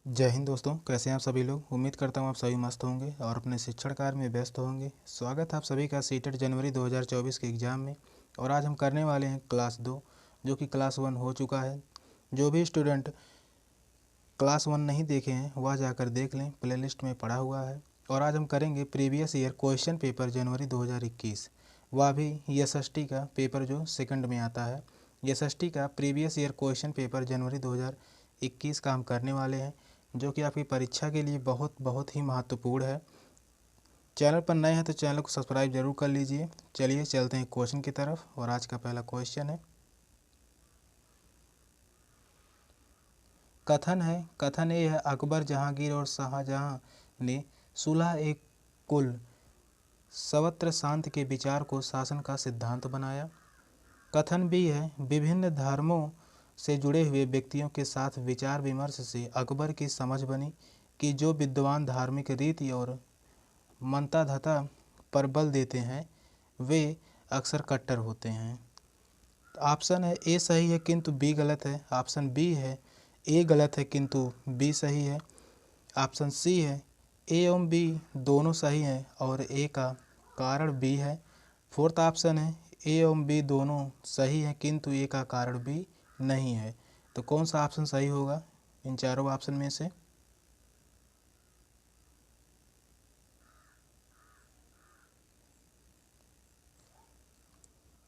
जय हिंद दोस्तों, कैसे हैं आप सभी लोग। उम्मीद करता हूं आप सभी मस्त होंगे और अपने शिक्षण कार्य में व्यस्त होंगे। स्वागत है आप सभी का सीटेट जनवरी 2024 के एग्ज़ाम में। और आज हम करने वाले हैं क्लास 2, जो कि क्लास 1 हो चुका है। जो भी स्टूडेंट क्लास 1 नहीं देखे हैं वह जाकर देख लें, प्लेलिस्ट में पड़ा हुआ है। और आज हम करेंगे प्रीवियस ईयर क्वेश्चन पेपर जनवरी 2021, वह भी एसएसटी का पेपर जो सेकंड में आता है। एसएसटी का प्रीवियस ईयर क्वेश्चन पेपर जनवरी 2021 का हम करने वाले हैं, जो कि आपकी परीक्षा के लिए बहुत ही महत्वपूर्ण है। चैनल पर नए हैं तो चैनल को सब्सक्राइब जरूर कर लीजिए। चलिए चलते हैं क्वेश्चन की तरफ। और आज का पहला क्वेश्चन है, कथन ये है, अकबर, जहांगीर और शाहजहां ने सुलह ए कुल सर्वत्र शांति के विचार को शासन का सिद्धांत बनाया। कथन बी है, विभिन्न धर्मों से जुड़े हुए व्यक्तियों के साथ विचार विमर्श से अकबर की समझ बनी कि जो विद्वान धार्मिक रीति और मंताधता पर बल देते हैं वे अक्सर कट्टर होते हैं। ऑप्शन है ए सही है किंतु बी गलत है। ऑप्शन बी है ए गलत है किंतु बी सही है। ऑप्शन सी है ए एवं बी दोनों सही हैं और ए का कारण बी है। फोर्थ ऑप्शन है ए एवं बी दोनों सही हैं किंतु ए का कारण बी नहीं है। तो कौन सा ऑप्शन सही होगा इन चारों ऑप्शन में से।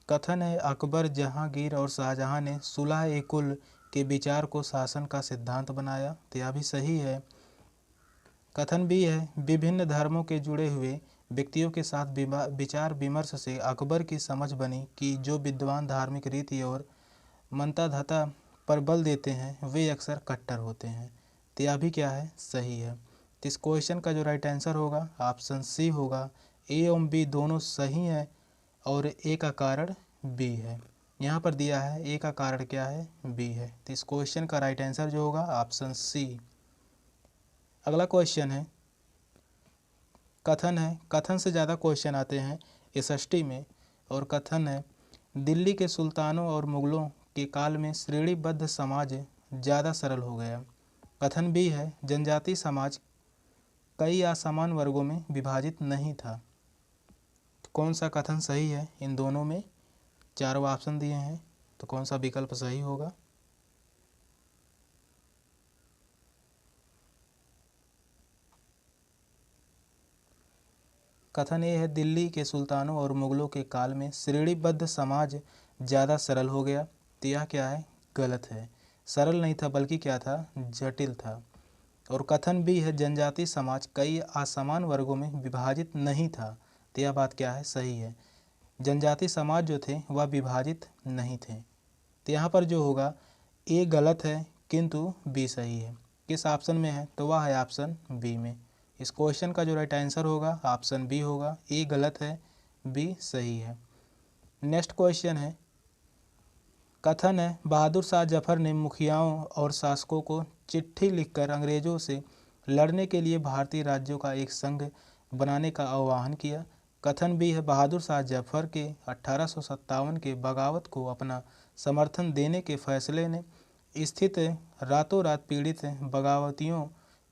कथन है, अकबर, जहांगीर और शाहजहां ने सुलह ए कुल के विचार को शासन का सिद्धांत बनाया। तो यह भी सही है। कथन भी है, विभिन्न धर्मों के जुड़े हुए व्यक्तियों के साथ विचार विमर्श से अकबर की समझ बनी कि जो विद्वान धार्मिक रीति और मंताधता पर बल देते हैं वे अक्सर कट्टर होते हैं। तो यह भी क्या है, सही है। तो इस क्वेश्चन का जो राइट आंसर होगा ऑप्शन सी होगा। ए एवं बी दोनों सही हैं और ए का कारण बी है। यहाँ पर दिया है ए का कारण क्या है, बी है। तो इस क्वेश्चन का राइट आंसर जो होगा ऑप्शन सी। अगला क्वेश्चन है, कथन से ज़्यादा क्वेश्चन आते हैं एसएसटी में। और कथन है, दिल्ली के सुल्तानों और मुगलों के काल में श्रेणीबद्ध समाज ज़्यादा सरल हो गया। कथन भी है, जनजाति समाज कई असमान वर्गों में विभाजित नहीं था। तो कौन सा कथन सही है इन दोनों में। चारों ऑप्शन दिए हैं तो कौन सा विकल्प सही होगा। कथन ये है, दिल्ली के सुल्तानों और मुगलों के काल में श्रेणीबद्ध समाज ज़्यादा सरल हो गया। तो यह क्या है, गलत है। सरल नहीं था बल्कि क्या था, जटिल था। और कथन भी है, जनजाति समाज कई असमान वर्गों में विभाजित नहीं था। तो यह बात क्या है, सही है। जनजाति समाज जो थे वह विभाजित नहीं थे। तो यहाँ पर जो होगा ए गलत है किंतु बी सही है। किस ऑप्शन में है, तो वह है ऑप्शन बी में। इस क्वेश्चन का जो राइट आंसर होगा ऑप्शन बी होगा। ए गलत है, बी सही है। नेक्स्ट क्वेश्चन है, कथन है, बहादुर शाह जफर ने मुखियाओं और शासकों को चिट्ठी लिखकर अंग्रेजों से लड़ने के लिए भारतीय राज्यों का एक संघ बनाने का आह्वान किया। कथन भी है, बहादुर शाह जफर के 1857 के बगावत को अपना समर्थन देने के फैसले ने स्थिति रातों रात पीड़ित बगावतियों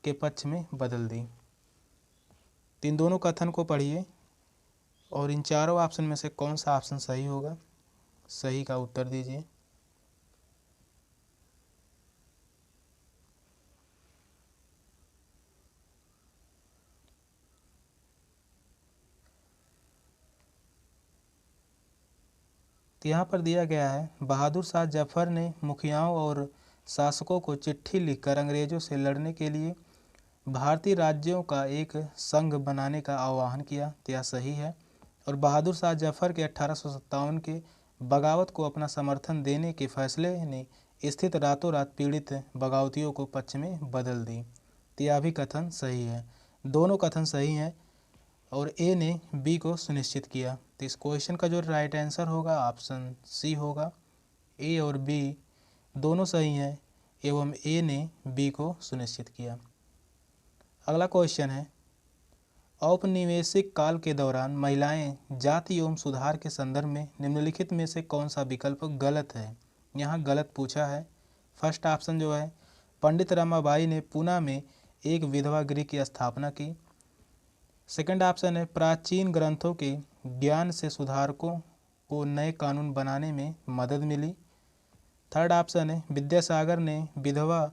के पक्ष में बदल दी। इन दोनों कथन को पढ़िए और इन चारों ऑप्शन में से कौन सा ऑप्शन सही होगा, सही का उत्तर दीजिए। तो यहाँ पर दिया गया है, बहादुर शाह जफर ने मुखियाओं और शासकों को चिट्ठी लिखकर अंग्रेजों से लड़ने के लिए भारतीय राज्यों का एक संघ बनाने का आह्वान किया। तो यह सही है। और बहादुर शाह जफर के 1857 के बगावत को अपना समर्थन देने के फैसले ने स्थित रातों रात पीड़ित बगावतियों को पक्ष में बदल दी। तो यह भी कथन सही है। दोनों कथन सही हैं और ए ने बी को सुनिश्चित किया। तो इस क्वेश्चन का जो राइट आंसर होगा ऑप्शन सी होगा। ए और बी दोनों सही हैं एवं ए ने बी को सुनिश्चित किया। अगला क्वेश्चन है, औपनिवेशिक काल के दौरान महिलाएं जाति एवं सुधार के संदर्भ में निम्नलिखित में से कौन सा विकल्प गलत है। यहाँ गलत पूछा है। फर्स्ट ऑप्शन जो है, पंडित रमाबाई ने पूना में एक विधवा गृह की स्थापना की। सेकंड ऑप्शन है प्राचीन ग्रंथों के ज्ञान से सुधारकों को नए कानून बनाने में मदद मिली। थर्ड ऑप्शन है विद्यासागर ने विधवा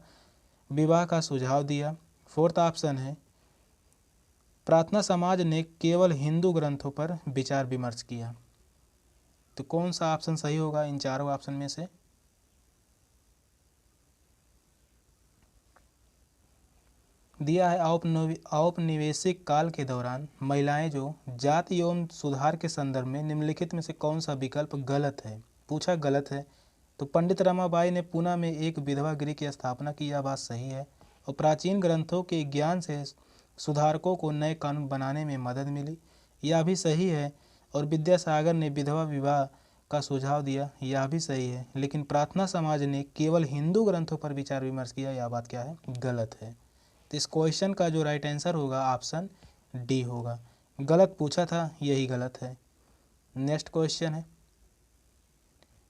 विवाह का सुझाव दिया। फोर्थ ऑप्शन है प्रार्थना समाज ने केवल हिंदू ग्रंथों पर विचार विमर्श किया। तो कौन सा ऑप्शन सही होगा इन चारों ऑप्शन में से? दिया है औपनिवेशिक काल के दौरान महिलाएं जो जाति एवं सुधार के संदर्भ में निम्नलिखित में से कौन सा विकल्प गलत है? पूछा गलत है। तो पंडित रमाबाई ने पूना में एक विधवा गृह की स्थापना की, यह बात सही है। और प्राचीन ग्रंथों के ज्ञान से सुधारकों को नए कानून बनाने में मदद मिली, यह भी सही है। और विद्यासागर ने विधवा विवाह का सुझाव दिया, यह भी सही है। लेकिन प्रार्थना समाज ने केवल हिंदू ग्रंथों पर विचार विमर्श किया, यह बात क्या है? गलत है। तो इस क्वेश्चन का जो राइट आंसर होगा ऑप्शन डी होगा। गलत पूछा था, यही गलत है। नेक्स्ट क्वेश्चन है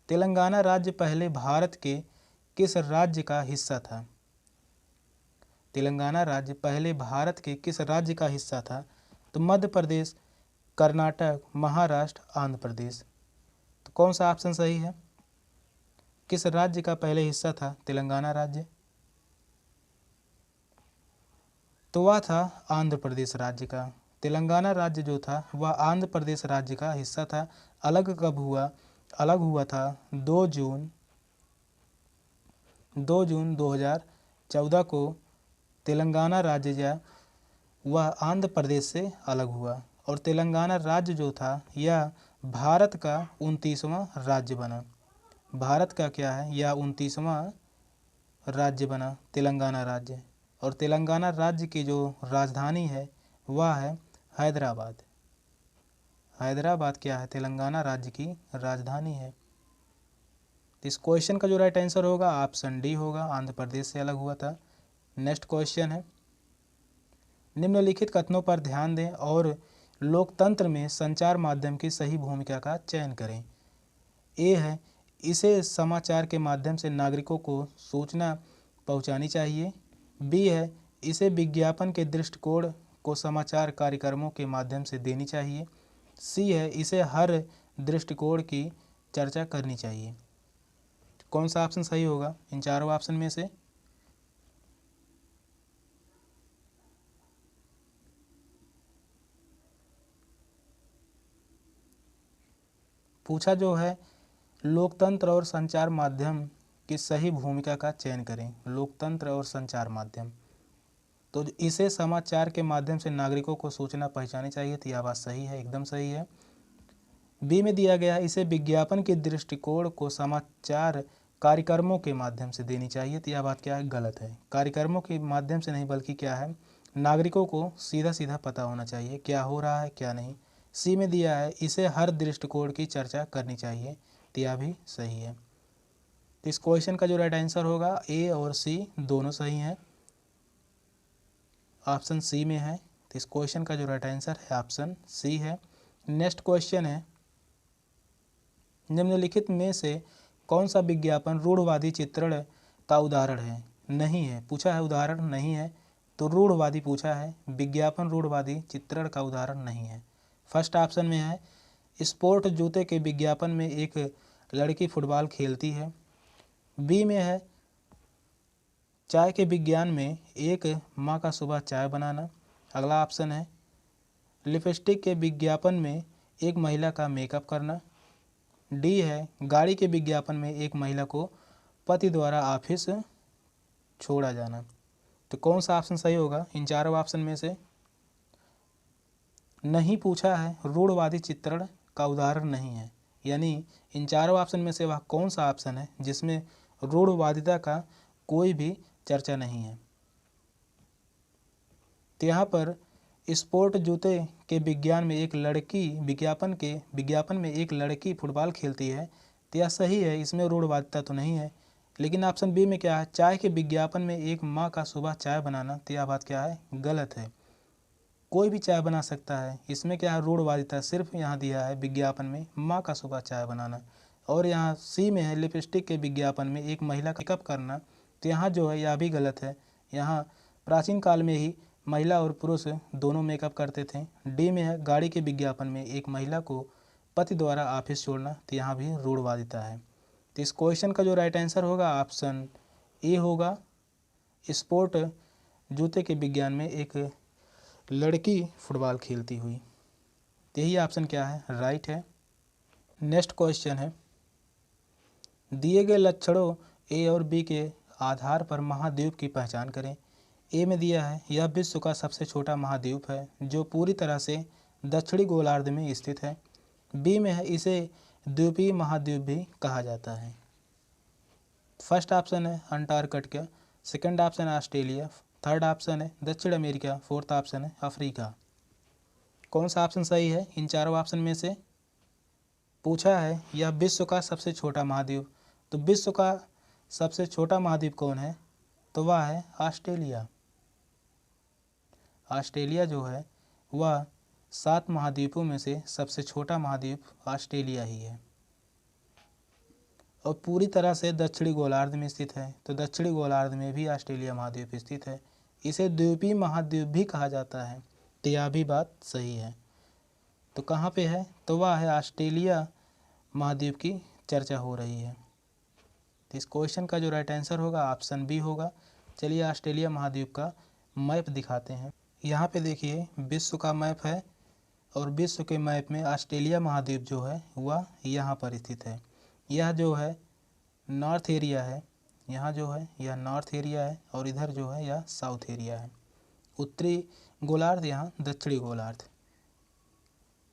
तेलंगाना राज्य पहले भारत के किस राज्य का हिस्सा था? तेलंगाना राज्य पहले भारत के किस राज्य का हिस्सा था? तो मध्य प्रदेश, कर्नाटक, महाराष्ट्र, आंध्र प्रदेश। तो कौन सा ऑप्शन सही है? किस राज्य का पहले हिस्सा था तेलंगाना राज्य? तो वह था आंध्र प्रदेश राज्य का। तेलंगाना राज्य जो था वह आंध्र प्रदेश राज्य का हिस्सा था। अलग कब हुआ? अलग हुआ था 2 जून 2014 को तेलंगाना राज्य जो वह आंध्र प्रदेश से अलग हुआ। और तेलंगाना राज्य जो था यह भारत का 29वां राज्य बना। भारत का क्या है? यह 29वां राज्य बना तेलंगाना राज्य। और तेलंगाना राज्य की जो राजधानी है वह है हैदराबाद। हैदराबाद क्या है? तेलंगाना राज्य की राजधानी है। तो इस क्वेश्चन का जो राइट आंसर होगा ऑप्शन डी होगा, आंध्र प्रदेश से अलग हुआ था। नेक्स्ट क्वेश्चन है निम्नलिखित कथनों पर ध्यान दें और लोकतंत्र में संचार माध्यम की सही भूमिका का चयन करें। ए है इसे समाचार के माध्यम से नागरिकों को सूचना पहुंचानी चाहिए। बी है इसे विज्ञापन के दृष्टिकोण को समाचार कार्यक्रमों के माध्यम से देनी चाहिए। सी है इसे हर दृष्टिकोण की चर्चा करनी चाहिए। कौन सा ऑप्शन सही होगा इन चारों ऑप्शन में से? पूछा जो है लोकतंत्र और संचार माध्यम की सही भूमिका का चयन करें। लोकतंत्र और संचार माध्यम, तो इसे समाचार के माध्यम से नागरिकों को सूचना पहुंचानी चाहिए। तो यह बात सही है, एकदम सही है। बी में दिया गया इसे विज्ञापन के दृष्टिकोण को समाचार कार्यक्रमों के माध्यम से देनी चाहिए। तो यह बात क्या है? गलत है। कार्यक्रमों के माध्यम से नहीं बल्कि क्या है, नागरिकों को सीधा सीधा पता होना चाहिए क्या हो रहा है क्या नहीं। सी में दिया है इसे हर दृष्टिकोण की चर्चा करनी चाहिए। तो यह भी सही है। तो इस क्वेश्चन का जो राइट आंसर होगा ए और सी दोनों सही हैं, ऑप्शन सी में है। तो इस क्वेश्चन का जो राइट आंसर है ऑप्शन सी है। नेक्स्ट क्वेश्चन है निम्नलिखित में से कौन सा विज्ञापन रूढ़वादी चित्रण का उदाहरण है? नहीं है। पूछा है उदाहरण नहीं है, तो रूढ़वादी पूछा है। विज्ञापन रूढ़वादी चित्रण का उदाहरण नहीं है। फर्स्ट ऑप्शन में है स्पोर्ट जूते के विज्ञापन में एक लड़की फुटबॉल खेलती है। बी में है चाय के विज्ञान में एक माँ का सुबह चाय बनाना। अगला ऑप्शन है लिपस्टिक के विज्ञापन में एक महिला का मेकअप करना। डी है गाड़ी के विज्ञापन में एक महिला को पति द्वारा ऑफिस छोड़ा जाना। तो कौन सा ऑप्शन सही होगा इन चारों ऑप्शन में से? नहीं पूछा है रूढ़वादी चित्रण का उदाहरण नहीं है, यानी इन चारों ऑप्शन में से वह कौन सा ऑप्शन है जिसमें रूढ़वादिता का कोई भी चर्चा नहीं है? तो यहाँ पर स्पोर्ट जूते के विज्ञान में एक लड़की विज्ञापन में एक लड़की फुटबॉल खेलती है। तो यह सही है, इसमें रूढ़वादिता तो नहीं है। लेकिन ऑप्शन बी में क्या है चाय के विज्ञापन में एक माँ का सुबह चाय बनाना, तो यह बात क्या है? गलत है। कोई भी चाय बना सकता है, इसमें क्या है रूढ़वादिता सिर्फ यहाँ दिया है विज्ञापन में माँ का सुबह चाय बनाना। और यहाँ सी में है लिपस्टिक के विज्ञापन में एक महिला का मेकअप करना, तो यहाँ जो है यह भी गलत है। यहाँ प्राचीन काल में ही महिला और पुरुष दोनों मेकअप करते थे। डी में है गाड़ी के विज्ञापन में एक महिला को पति द्वारा ऑफिस छोड़ना, तो यहाँ भी रूढ़वादिता है। तो इस क्वेश्चन का जो राइट आंसर होगा ऑप्शन ए होगा। स्पोर्ट जूते के विज्ञान में एक लड़की फुटबॉल खेलती हुई, तो यही ऑप्शन क्या है, राइट है। नेक्स्ट क्वेश्चन है, दिए गए लक्षणों ए और बी के आधार पर महाद्वीप की पहचान करें। ए में दिया है यह विश्व का सबसे छोटा महाद्वीप है जो पूरी तरह से दक्षिणी गोलार्ध में स्थित है। बी में है इसे द्वीपीय महाद्वीप भी कहा जाता है। फर्स्ट ऑप्शन है अंटार्कटिका, सेकंड ऑप्शन है ऑस्ट्रेलिया, थर्ड ऑप्शन है दक्षिण अमेरिका, फोर्थ ऑप्शन है अफ्रीका। कौन सा ऑप्शन सही है इन चारों ऑप्शन में से? पूछा है यह विश्व का सबसे छोटा महाद्वीप, तो विश्व का सबसे छोटा महाद्वीप कौन है? तो वह है ऑस्ट्रेलिया। ऑस्ट्रेलिया जो है वह 7 महाद्वीपों में से सबसे छोटा महाद्वीप ऑस्ट्रेलिया ही है और पूरी तरह से दक्षिणी गोलार्ध में स्थित है। तो दक्षिणी गोलार्ध में भी ऑस्ट्रेलिया महाद्वीप स्थित है। इसे द्वीपीय महाद्वीप भी कहा जाता है, तो यह भी बात सही है। तो कहाँ पे है? तो वह है ऑस्ट्रेलिया महाद्वीप की चर्चा हो रही है। तो इस क्वेश्चन का जो राइट आंसर होगा ऑप्शन बी होगा। चलिए ऑस्ट्रेलिया महाद्वीप का मैप दिखाते हैं। यहाँ पे देखिए विश्व का मैप है और विश्व के मैप में ऑस्ट्रेलिया महाद्वीप जो है वह यहाँ पर स्थित है। यह जो है नॉर्थ एरिया है, यहाँ जो है यह नॉर्थ एरिया है और इधर जो है यह साउथ एरिया है। उत्तरी गोलार्ध, यहाँ दक्षिणी गोलार्ध।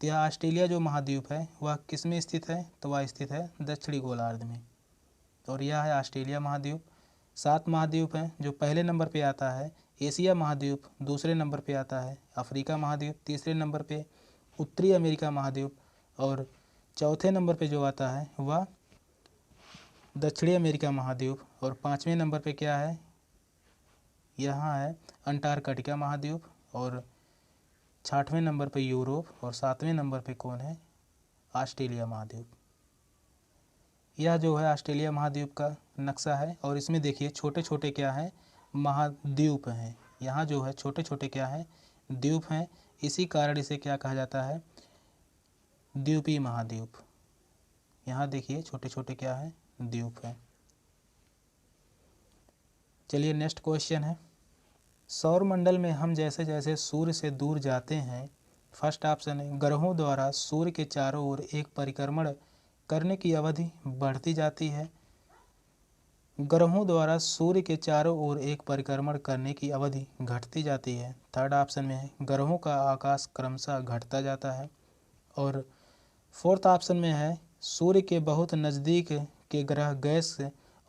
तो यह ऑस्ट्रेलिया जो महाद्वीप है वह किस में स्थित है? तो वह स्थित है दक्षिणी गोलार्ध में। और यह है ऑस्ट्रेलिया महाद्वीप। 7 महाद्वीप हैं, जो पहले नंबर पे आता है एशिया महाद्वीप, दूसरे नंबर पे आता है अफ्रीका महाद्वीप, तीसरे नंबर पे उत्तरी अमेरिका महाद्वीप और चौथे नंबर पे जो आता है वह दक्षिणी अमेरिका महाद्वीप और 5वें नंबर पे क्या है? यहाँ है अंटार्कटिका महाद्वीप और 6वें नंबर पे यूरोप और 7वें नंबर पे कौन है? ऑस्ट्रेलिया महाद्वीप। यह जो है ऑस्ट्रेलिया महाद्वीप का नक्शा है और इसमें देखिए छोटे छोटे क्या हैं? महाद्वीप हैं। यहाँ जो है छोटे छोटे क्या हैं? द्वीप हैं। इसी कारण इसे क्या कहा जाता है? द्वीपीय महाद्वीप। यहाँ देखिए छोटे छोटे क्या हैं? द्वीप हैं। चलिए नेक्स्ट क्वेश्चन है, सौरमंडल में हम जैसे जैसे सूर्य से दूर जाते हैं, फर्स्ट ऑप्शन है ग्रहों द्वारा सूर्य के चारों ओर एक परिक्रमण करने की अवधि बढ़ती जाती है। ग्रहों द्वारा सूर्य के चारों ओर एक परिक्रमण करने की अवधि घटती जाती है। थर्ड ऑप्शन में है ग्रहों का आकाश क्रमशः घटता जाता है। और फोर्थ ऑप्शन में है सूर्य के बहुत नज़दीक के ग्रह गैस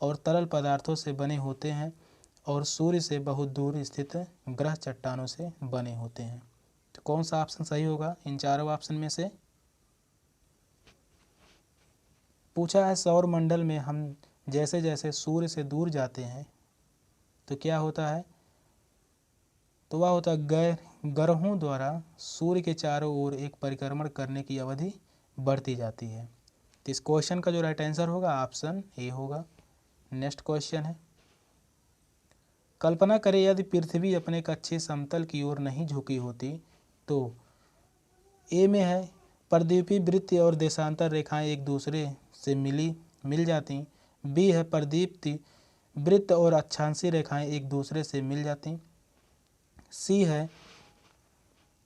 और तरल पदार्थों से बने होते हैं और सूर्य से बहुत दूर स्थित ग्रह चट्टानों से बने होते हैं। तो कौन सा ऑप्शन सही होगा इन चारों ऑप्शन में से? पूछा है सौरमंडल में हम जैसे जैसे सूर्य से दूर जाते हैं तो क्या होता है? तो वह होता है ग्रहों द्वारा सूर्य के चारों ओर एक परिक्रमण करने की अवधि बढ़ती जाती है। तो इस क्वेश्चन का जो राइट आंसर होगा ऑप्शन ए होगा। नेक्स्ट क्वेश्चन है, कल्पना करें यदि पृथ्वी अपने कक्षीय समतल की ओर नहीं झुकी होती तो ए में है प्रदीपी वृत्त और देशांतर रेखाएं एक दूसरे से मिल जाती। बी है प्रदीप्ति वृत्त और अक्षांशीय रेखाएं एक दूसरे से मिल जाती। सी है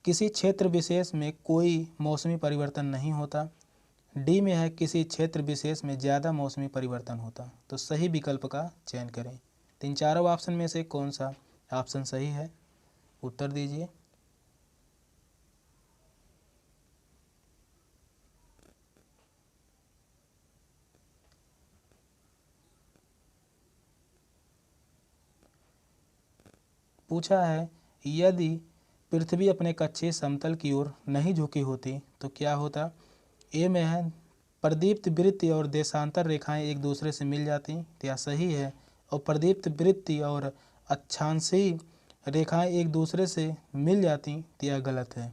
किसी क्षेत्र विशेष में कोई मौसमी परिवर्तन नहीं होता। डी में है किसी क्षेत्र विशेष में ज़्यादा मौसमी परिवर्तन होता। तो सही विकल्प का चयन करें। तो इन चारों ऑप्शन में से कौन सा ऑप्शन सही है? उत्तर दीजिए। पूछा है यदि पृथ्वी अपने कक्षीय समतल की ओर नहीं झुकी होती तो क्या होता? ए में है प्रदीप्त वृत्त और देशांतर रेखाएं एक दूसरे से मिल जाती, तो यह सही है। और प्रदीप्त वृत्त और अक्षांशीय रेखाएं एक दूसरे से मिल जाती, तो यह गलत है।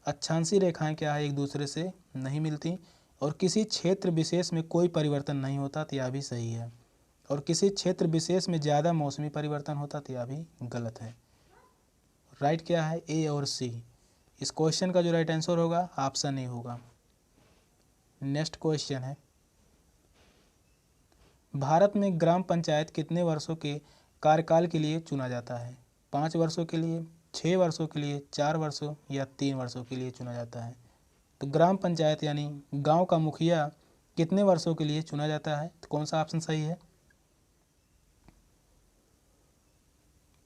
अक्षांशीय रेखाएं क्या है? एक दूसरे से नहीं मिलती। और किसी क्षेत्र विशेष में कोई परिवर्तन नहीं होता, तो यह भी सही है। और किसी क्षेत्र विशेष में ज़्यादा मौसमी परिवर्तन होता तो यह भी गलत है। राइट क्या है, ए और सी। इस क्वेश्चन का जो राइट आंसर होगा ऑप्शन ए होगा। नेक्स्ट क्वेश्चन है, भारत में ग्राम पंचायत कितने वर्षों के कार्यकाल के लिए चुना जाता है? 5 वर्षों के लिए, 6 वर्षों के लिए, 4 वर्षों या 3 वर्षों के लिए चुना जाता है? तो ग्राम पंचायत यानी गांव का मुखिया कितने वर्षों के लिए चुना जाता है? तो कौन सा ऑप्शन सही है?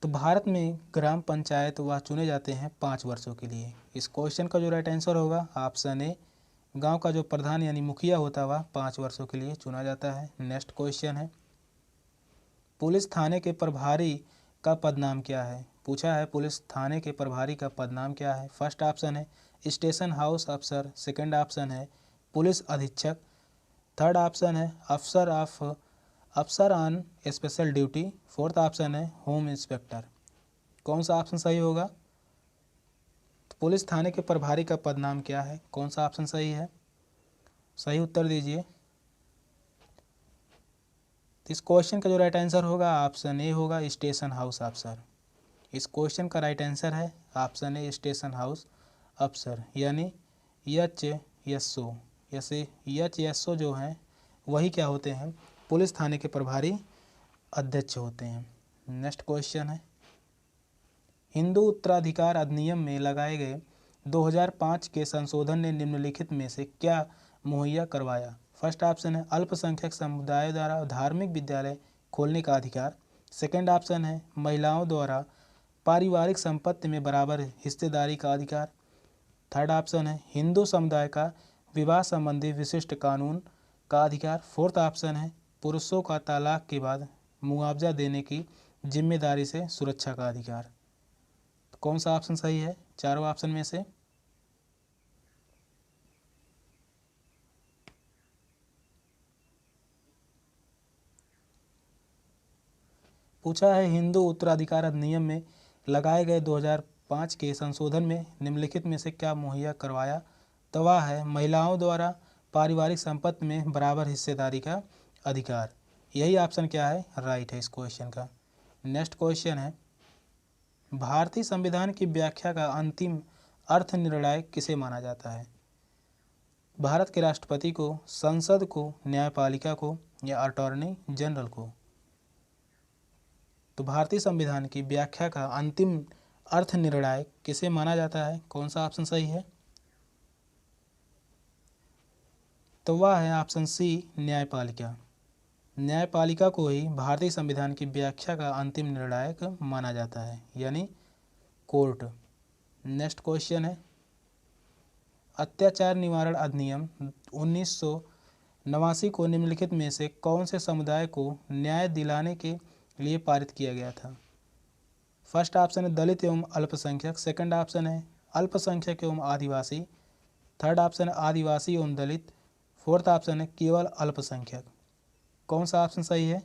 तो भारत में ग्राम पंचायत वह चुने जाते हैं 5 वर्षों के लिए। इस क्वेश्चन का जो राइट आंसर होगा ऑप्शन ए। गांव का जो प्रधान यानी मुखिया होता है वह 5 वर्षों के लिए चुना जाता है। नेक्स्ट क्वेश्चन है, पुलिस थाने के प्रभारी का पदनाम क्या है? पूछा है पुलिस थाने के प्रभारी का पदनाम क्या है? फर्स्ट ऑप्शन है स्टेशन हाउस अफसर, सेकंड ऑप्शन है पुलिस अधीक्षक, थर्ड ऑप्शन है अफसर on special duty, fourth option है होम इंस्पेक्टर। कौन सा ऑप्शन सही होगा? तो पुलिस थाने के प्रभारी का पदनाम क्या है? कौन सा ऑप्शन सही है? सही उत्तर दीजिए। तो इस क्वेश्चन का जो राइट आंसर होगा ऑप्शन ए होगा, स्टेशन हाउस अफसर। इस क्वेश्चन का राइट आंसर है ऑप्शन ए, स्टेशन हाउस अफसर, यानी एच.एस.ओ। जैसे एच.एस.ओ जो हैं वही क्या होते हैं? पुलिस थाने के प्रभारी अध्यक्ष होते हैं। नेक्स्ट क्वेश्चन है, हिंदू उत्तराधिकार अधिनियम में लगाए गए 2005 के संशोधन ने निम्नलिखित में से क्या मुहैया करवाया? फर्स्ट ऑप्शन है अल्पसंख्यक समुदायों द्वारा धार्मिक विद्यालय खोलने का अधिकार, सेकंड ऑप्शन है महिलाओं द्वारा पारिवारिक संपत्ति में बराबर हिस्सेदारी का अधिकार, थर्ड ऑप्शन है हिंदू समुदाय का विवाह संबंधी विशिष्ट कानून का अधिकार, फोर्थ ऑप्शन है पुरुषों का तलाक के बाद मुआवजा देने की जिम्मेदारी से सुरक्षा का अधिकार। तो कौन सा ऑप्शन सही है चारों ऑप्शन में से? पूछा है हिंदू उत्तराधिकार अधिनियम में लगाए गए 2005 के संशोधन में निम्नलिखित में से क्या मुहैया करवाया? तो वह है महिलाओं द्वारा पारिवारिक संपत्ति में बराबर हिस्सेदारी का अधिकार। यही ऑप्शन क्या है? राइट है इस क्वेश्चन का। नेक्स्ट क्वेश्चन है, भारतीय संविधान की व्याख्या का अंतिम अर्थ निर्णायक किसे माना जाता है? भारत के राष्ट्रपति को, संसद को, न्यायपालिका को या अटॉर्नी जनरल को? तो भारतीय संविधान की व्याख्या का अंतिम अर्थ निर्णायक किसे माना जाता है? कौन सा ऑप्शन सही है? तो वह है ऑप्शन सी, न्यायपालिका। न्यायपालिका को ही भारतीय संविधान की व्याख्या का अंतिम निर्णायक माना जाता है, यानी कोर्ट। नेक्स्ट क्वेश्चन है, अत्याचार निवारण अधिनियम 1989 को निम्नलिखित में से कौन से समुदाय को न्याय दिलाने के लिए पारित किया गया था? फर्स्ट ऑप्शन है दलित एवं अल्पसंख्यक, सेकंड ऑप्शन है अल्पसंख्यक एवं आदिवासी, थर्ड ऑप्शन है आदिवासी एवं दलित, फोर्थ ऑप्शन है केवल अल्पसंख्यक। कौन सा ऑप्शन सही है?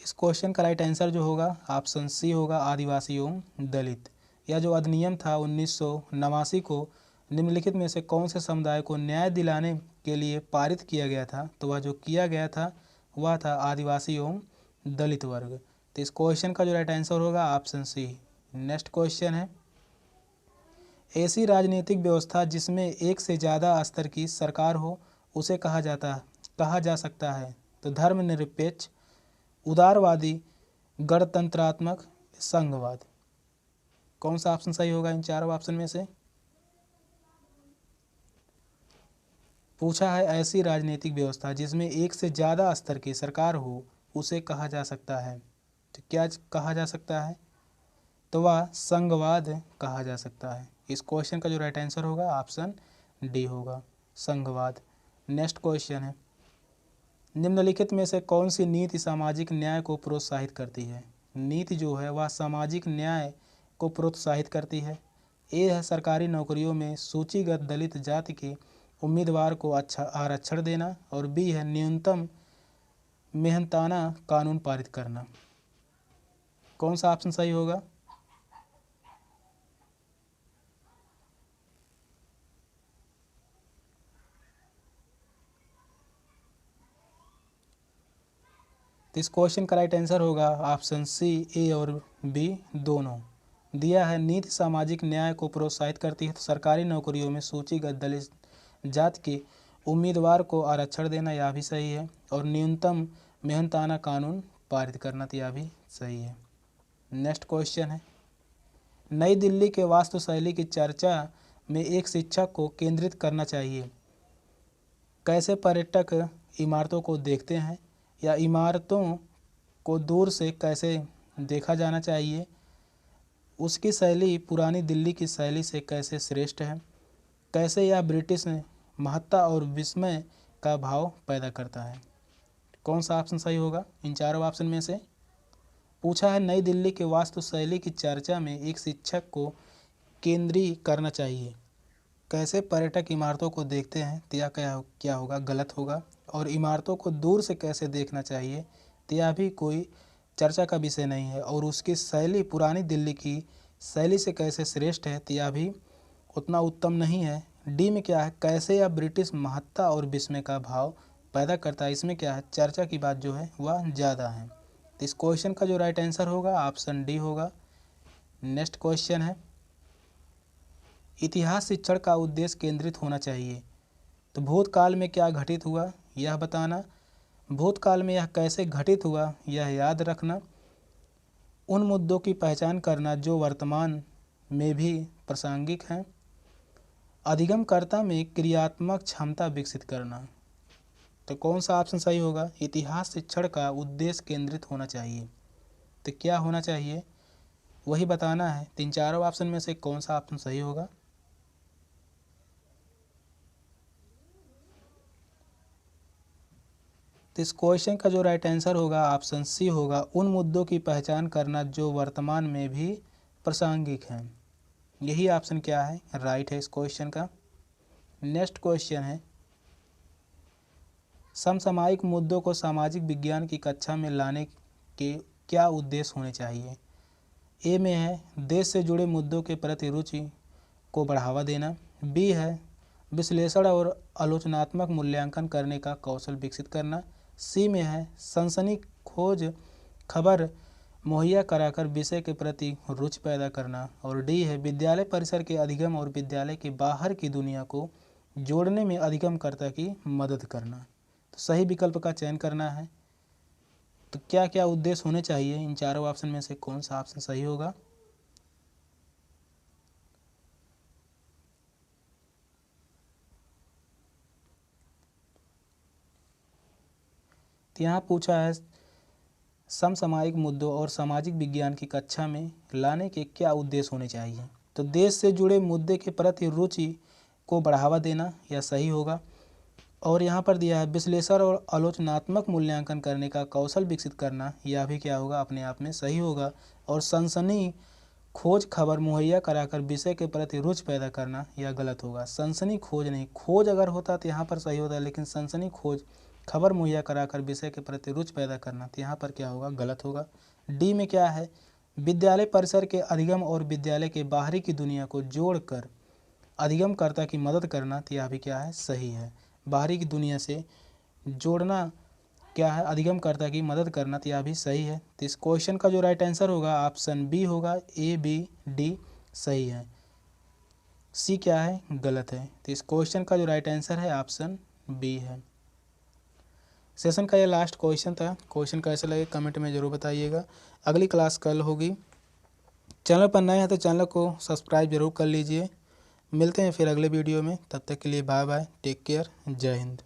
इस क्वेश्चन का राइट आंसर जो होगा ऑप्शन सी होगा, आदिवासी एवं दलित। यह जो अधिनियम था 1989 को निम्नलिखित में से कौन से समुदाय को न्याय दिलाने के लिए पारित किया गया था? तो वह जो किया गया था वह था आदिवासी एवं दलित वर्ग। तो इस क्वेश्चन का जो राइट आंसर होगा ऑप्शन सी। नेक्स्ट क्वेश्चन है, ऐसी राजनीतिक व्यवस्था जिसमें एक से ज़्यादा स्तर की सरकार हो उसे कहा जा सकता है? तो धर्मनिरपेक्ष, उदारवादी, गणतंत्रात्मक, संघवाद। कौन सा ऑप्शन सही होगा इन चारों ऑप्शन में से? पूछा है ऐसी राजनीतिक व्यवस्था जिसमें एक से ज़्यादा स्तर की सरकार हो उसे कहा जा सकता है? तो क्या कहा जा सकता है? तो वह संघवाद कहा जा सकता है। इस क्वेश्चन का जो राइट आंसर होगा ऑप्शन डी होगा, संघवाद। नेक्स्ट क्वेश्चन है, निम्नलिखित में से कौन सी नीति सामाजिक न्याय को प्रोत्साहित करती है? नीति जो है वह सामाजिक न्याय को प्रोत्साहित करती है। ए है सरकारी नौकरियों में सूचीगत दलित जाति के उम्मीदवार को अच्छा आरक्षण देना, और बी है न्यूनतम मेहनताना कानून पारित करना। कौन सा ऑप्शन सही होगा? इस क्वेश्चन का राइट आंसर होगा ऑप्शन सी, ए और बी दोनों। दिया है नीति सामाजिक न्याय को प्रोत्साहित करती है, तो सरकारी नौकरियों में सूचीगत दलित जाति के उम्मीदवार को आरक्षण देना, यह भी सही है। और न्यूनतम मेहनताना कानून पारित करना, तो यह भी सही है। नेक्स्ट क्वेश्चन है, नई दिल्ली के वास्तुशैली की चर्चा में एक शिक्षक को केंद्रित करना चाहिए। कैसे पर्यटक इमारतों को देखते हैं, या इमारतों को दूर से कैसे देखा जाना चाहिए, उसकी शैली पुरानी दिल्ली की शैली से कैसे श्रेष्ठ है, कैसे यह ब्रिटिश महत्ता और विस्मय का भाव पैदा करता है। कौन सा ऑप्शन सही होगा इन चारों ऑप्शन में से? पूछा है नई दिल्ली के वास्तुशैली की चर्चा में एक शिक्षक को केंद्रीय करना चाहिए। कैसे पर्यटक इमारतों को देखते हैं, तो यह क्या होगा? गलत होगा। और इमारतों को दूर से कैसे देखना चाहिए, तो यह भी कोई चर्चा का विषय नहीं है। और उसकी शैली पुरानी दिल्ली की शैली से कैसे श्रेष्ठ है, तो यह भी उतना उत्तम नहीं है। डी में क्या है, कैसे यह ब्रिटिश महत्ता और विस्मय का भाव पैदा करता है, इसमें क्या है, चर्चा की बात जो है वह ज़्यादा है। तो इस क्वेश्चन का जो राइट आंसर होगा ऑप्शन डी होगा। नेक्स्ट क्वेश्चन है, इतिहास शिक्षण का उद्देश्य केंद्रित होना चाहिए। तो भूतकाल में क्या घटित हुआ यह बताना, भूतकाल में यह कैसे घटित हुआ यह याद रखना, उन मुद्दों की पहचान करना जो वर्तमान में भी प्रासंगिक हैं, अधिगमकर्ता में क्रियात्मक क्षमता विकसित करना। तो कौन सा ऑप्शन सही होगा? इतिहास शिक्षण का उद्देश्य केंद्रित होना चाहिए, तो क्या होना चाहिए वही बताना है। तीन चारों ऑप्शन में से कौन सा ऑप्शन सही होगा? तो इस क्वेश्चन का जो राइट आंसर होगा ऑप्शन सी होगा, उन मुद्दों की पहचान करना जो वर्तमान में भी प्रासंगिक हैं। यही ऑप्शन क्या है, राइट है इस क्वेश्चन का। नेक्स्ट क्वेश्चन है, समसामयिक मुद्दों को सामाजिक विज्ञान की कक्षा में लाने के क्या उद्देश्य होने चाहिए। ए में है देश से जुड़े मुद्दों के प्रति रुचि को बढ़ावा देना, बी है विश्लेषण और आलोचनात्मक मूल्यांकन करने का कौशल विकसित करना, सी में है सनसनी खोज खबर मुहैया कराकर विषय के प्रति रुचि पैदा करना, और डी है विद्यालय परिसर के अधिगम और विद्यालय के बाहर की दुनिया को जोड़ने में अधिगमकर्ता की मदद करना। तो सही विकल्प का चयन करना है। तो क्या क्या उद्देश्य होने चाहिए, इन चारों ऑप्शन में से कौन सा ऑप्शन सही होगा? तो यहाँ पूछा है समसामयिक मुद्दों और सामाजिक विज्ञान की कक्षा में लाने के क्या उद्देश्य होने चाहिए। तो देश से जुड़े मुद्दे के प्रति रुचि को बढ़ावा देना, यह सही होगा। और यहाँ पर दिया है विश्लेषण और आलोचनात्मक मूल्यांकन करने का कौशल विकसित करना, यह भी क्या होगा, अपने आप में सही होगा। और सनसनी खोज खबर मुहैया कराकर विषय के प्रति रुचि पैदा करना, यह गलत होगा। सनसनी खोज नहीं, खोज अगर होता तो यहाँ पर सही होता, लेकिन सनसनी खोज खबर मुहैया कराकर विषय के प्रति रुचि पैदा करना, तो यहाँ पर क्या होगा, गलत होगा। डी में क्या है, विद्यालय परिसर के अधिगम और विद्यालय के बाहरी की दुनिया को जोड़कर अधिगमकर्ता की मदद करना, तो यह भी क्या है, सही है। बाहरी की दुनिया से जोड़ना क्या है, अधिगमकर्ता की मदद करना, तो यह भी सही है। तो इस क्वेश्चन का जो राइट आंसर होगा ऑप्शन बी होगा, ए बी डी सही है, सी क्या है, गलत है। तो इस क्वेश्चन का जो राइट आंसर है ऑप्शन बी है। सेशन का यह लास्ट क्वेश्चन था। क्वेश्चन कैसे लगे कमेंट में ज़रूर बताइएगा। अगली क्लास कल होगी। चैनल पर नए हैं तो चैनल को सब्सक्राइब जरूर कर लीजिए। मिलते हैं फिर अगले वीडियो में, तब तक के लिए बाय बाय, टेक केयर, जय हिंद।